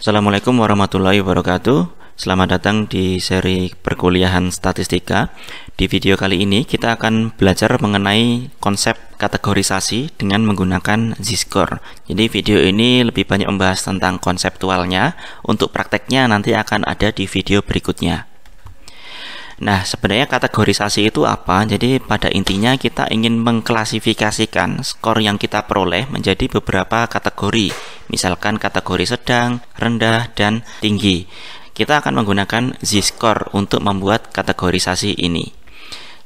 Assalamualaikum warahmatullahi wabarakatuh. Selamat datang di seri perkuliahan statistika. Di video kali ini kita akan belajar mengenai konsep kategorisasi dengan menggunakan Z-score. Jadi video ini lebih banyak membahas tentang konseptualnya. Untuk prakteknya nanti akan ada di video berikutnya. Nah, sebenarnya kategorisasi itu apa? Jadi pada intinya kita ingin mengklasifikasikan skor yang kita peroleh menjadi beberapa kategori. Misalkan kategori sedang, rendah, dan tinggi. Kita akan menggunakan Z-score untuk membuat kategorisasi ini.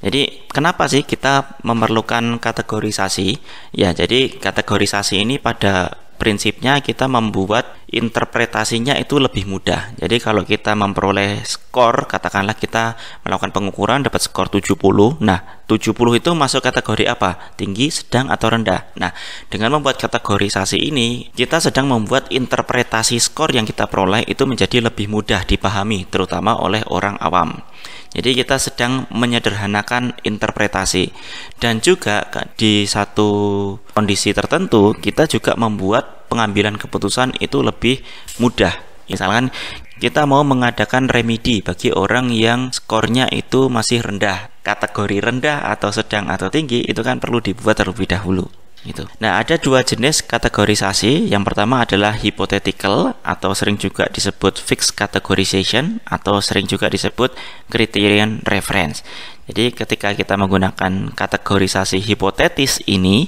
Jadi kenapa sih kita memerlukan kategorisasi? Ya, jadi kategorisasi ini pada prinsipnya kita membuat interpretasinya itu lebih mudah. Jadi kalau kita memperoleh skor, katakanlah kita melakukan pengukuran dapat skor 70. Nah, 70 itu masuk kategori apa? Tinggi, sedang, atau rendah. Nah, dengan membuat kategorisasi ini, kita sedang membuat interpretasi skor yang kita peroleh itu menjadi lebih mudah dipahami, terutama oleh orang awam. Jadi kita sedang menyederhanakan interpretasi. Dan juga di satu kondisi tertentu kita juga membuat pengambilan keputusan itu lebih mudah. Misalkan kita mau mengadakan remedi bagi orang yang skornya itu masih rendah. Kategori rendah atau sedang atau tinggi itu kan perlu dibuat terlebih dahulu. Gitu. Nah, ada dua jenis kategorisasi. Yang pertama adalah hypothetical atau sering juga disebut fixed categorization atau sering juga disebut criterion reference. Jadi ketika kita menggunakan kategorisasi hipotetis ini,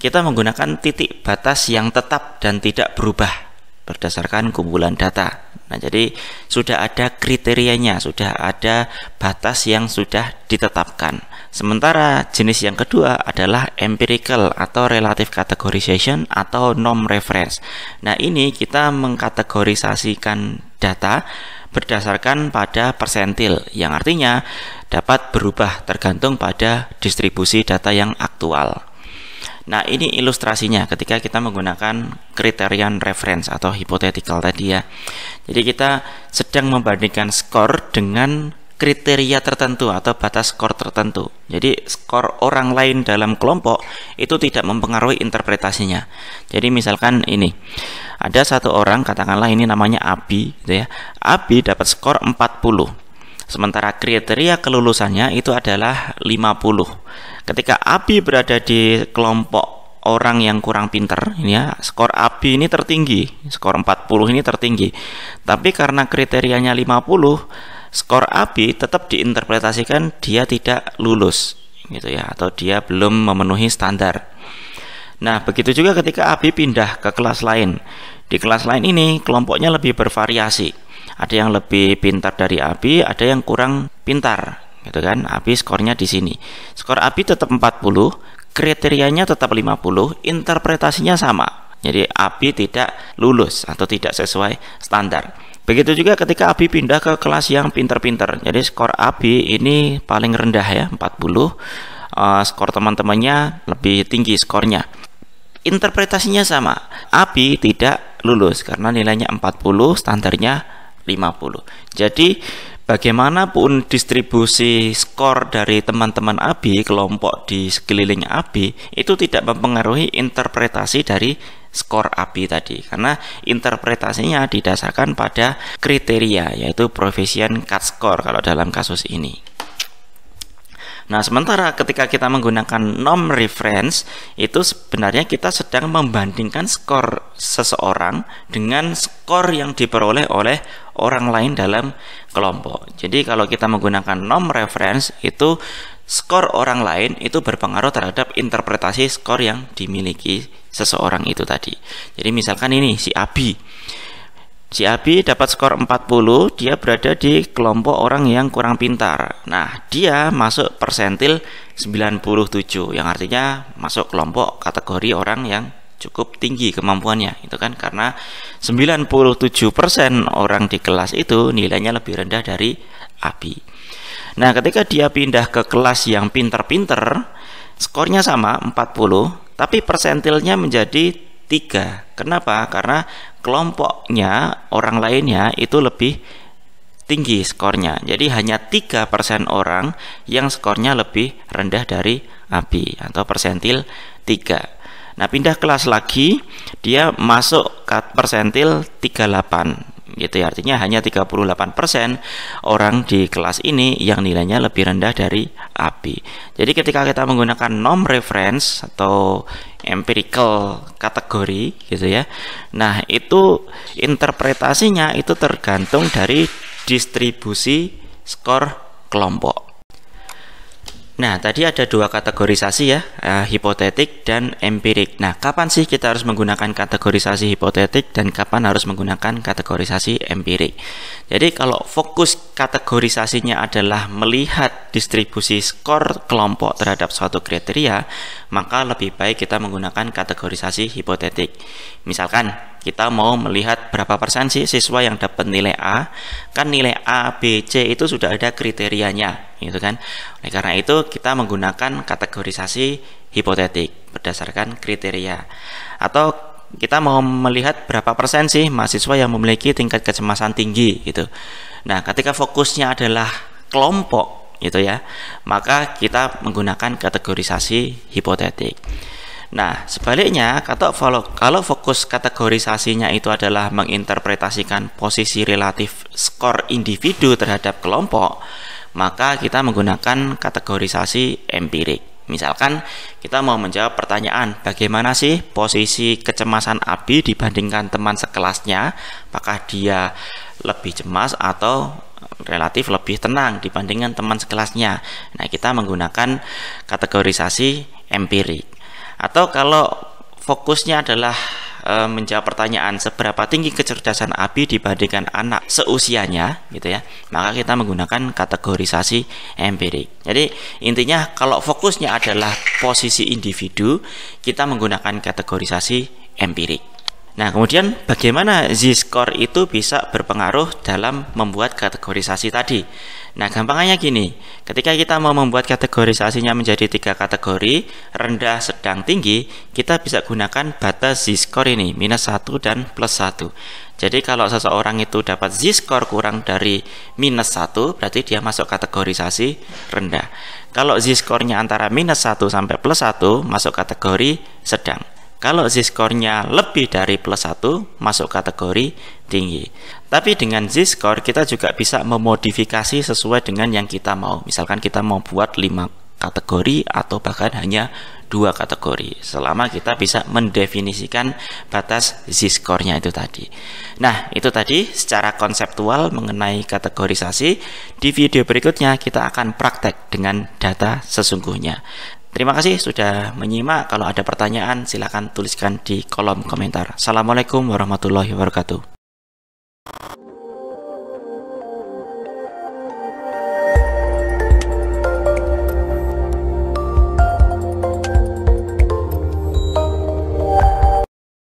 kita menggunakan titik batas yang tetap dan tidak berubah berdasarkan kumpulan data. Nah, jadi sudah ada kriterianya, sudah ada batas yang sudah ditetapkan. Sementara jenis yang kedua adalah empirical atau relative categorization atau norm reference. Nah, ini kita mengkategorisasikan data berdasarkan pada persentil, yang artinya dapat berubah tergantung pada distribusi data yang aktual. Nah, ini ilustrasinya ketika kita menggunakan criterion reference atau hypothetical tadi ya. Jadi kita sedang membandingkan skor dengan kriteria tertentu atau batas skor tertentu. Jadi skor orang lain dalam kelompok itu tidak mempengaruhi interpretasinya. Jadi misalkan ini, ada satu orang, katakanlah ini namanya Abi, gitu ya. Abi dapat skor 40. Sementara kriteria kelulusannya itu adalah 50. Ketika Abi berada di kelompok orang yang kurang pintar, ini ya, skor Abi ini tertinggi, skor 40 ini tertinggi. Tapi karena kriterianya 50, skor Abi tetap diinterpretasikan dia tidak lulus, gitu ya, atau dia belum memenuhi standar. Nah, begitu juga ketika Abi pindah ke kelas lain. Di kelas lain ini kelompoknya lebih bervariasi. Ada yang lebih pintar dari Abi, ada yang kurang pintar, gitu kan. Abi skornya di sini. Skor Abi tetap 40, kriterianya tetap 50, interpretasinya sama. Jadi Abi tidak lulus atau tidak sesuai standar. Begitu juga ketika Abi pindah ke kelas yang pintar-pintar. Jadi skor Abi ini paling rendah ya, 40. Skor teman-temannya lebih tinggi skornya. Interpretasinya sama. Abi tidak lulus karena nilainya 40, standarnya 50. Jadi bagaimanapun distribusi skor dari teman-teman Abi, kelompok di sekeliling Abi, itu tidak mempengaruhi interpretasi dari skor Abi tadi, karena interpretasinya didasarkan pada kriteria, yaitu Bayesian cut-score kalau dalam kasus ini. Nah, sementara ketika kita menggunakan norm reference, itu sebenarnya kita sedang membandingkan skor seseorang dengan skor yang diperoleh oleh orang lain dalam kelompok. Jadi kalau kita menggunakan norm reference, itu skor orang lain itu berpengaruh terhadap interpretasi skor yang dimiliki seseorang itu tadi. Jadi misalkan ini si Abi. Si Abi dapat skor 40, dia berada di kelompok orang yang kurang pintar. Nah, dia masuk persentil 97, yang artinya masuk kelompok kategori orang yang cukup tinggi kemampuannya. Itu kan karena 97% orang di kelas itu nilainya lebih rendah dari Abi. Nah, ketika dia pindah ke kelas yang pintar-pintar, skornya sama 40, tapi persentilnya menjadi 3. Kenapa? Karena kelompoknya orang lainnya itu lebih tinggi skornya. Jadi hanya 3% orang yang skornya lebih rendah dari Abi atau persentil 3. Nah, pindah kelas lagi, dia masuk persentil 38 gitu ya, artinya hanya 38% orang di kelas ini yang nilainya lebih rendah dari AB. Jadi ketika kita menggunakan norm reference atau empirical kategori gitu ya, nah itu interpretasinya itu tergantung dari distribusi skor kelompok. Nah, tadi ada dua kategorisasi ya, hipotetik dan empirik. Nah, kapan sih kita harus menggunakan kategorisasi hipotetik dan kapan harus menggunakan kategorisasi empirik? Jadi, kalau fokus kategorisasinya adalah melihat distribusi skor kelompok terhadap suatu kriteria, maka lebih baik kita menggunakan kategorisasi hipotetik. Misalkan, kita mau melihat berapa persen sih siswa yang dapat nilai A, kan nilai A, B, C itu sudah ada kriterianya gitu kan. Oleh karena itu kita menggunakan kategorisasi hipotetik berdasarkan kriteria. Atau kita mau melihat berapa persen sih mahasiswa yang memiliki tingkat kecemasan tinggi gitu. Nah, ketika fokusnya adalah kelompok gitu ya, maka kita menggunakan kategorisasi hipotetik. Nah, sebaliknya, kalau fokus kategorisasinya itu adalah menginterpretasikan posisi relatif skor individu terhadap kelompok, maka kita menggunakan kategorisasi empirik. Misalkan kita mau menjawab pertanyaan, bagaimana sih posisi kecemasan Abi dibandingkan teman sekelasnya? Apakah dia lebih cemas atau relatif lebih tenang dibandingkan teman sekelasnya? Nah, kita menggunakan kategorisasi empirik. Atau kalau fokusnya adalah menjawab pertanyaan seberapa tinggi kecerdasan Abi dibandingkan anak seusianya gitu ya, maka kita menggunakan kategorisasi empirik. Jadi intinya kalau fokusnya adalah posisi individu, kita menggunakan kategorisasi empirik. Nah, kemudian bagaimana Z-score itu bisa berpengaruh dalam membuat kategorisasi tadi? Nah, gampangnya gini, ketika kita mau membuat kategorisasinya menjadi 3 kategori, rendah, sedang, tinggi, kita bisa gunakan batas Z-score ini, -1 dan +1. Jadi kalau seseorang itu dapat Z-score kurang dari -1, berarti dia masuk kategorisasi rendah. Kalau Z-score-nya antara -1 sampai +1, masuk kategori sedang. Kalau Z-score-nya lebih dari +1, masuk kategori tinggi. Tapi dengan Z-score kita juga bisa memodifikasi sesuai dengan yang kita mau. Misalkan kita mau buat 5 kategori atau bahkan hanya 2 kategori, selama kita bisa mendefinisikan batas Z-score-nya itu tadi. Nah, itu tadi secara konseptual mengenai kategorisasi. Di video berikutnya kita akan praktek dengan data sesungguhnya. Terima kasih sudah menyimak. Kalau ada pertanyaan, silakan tuliskan di kolom komentar. Assalamualaikum warahmatullahi wabarakatuh.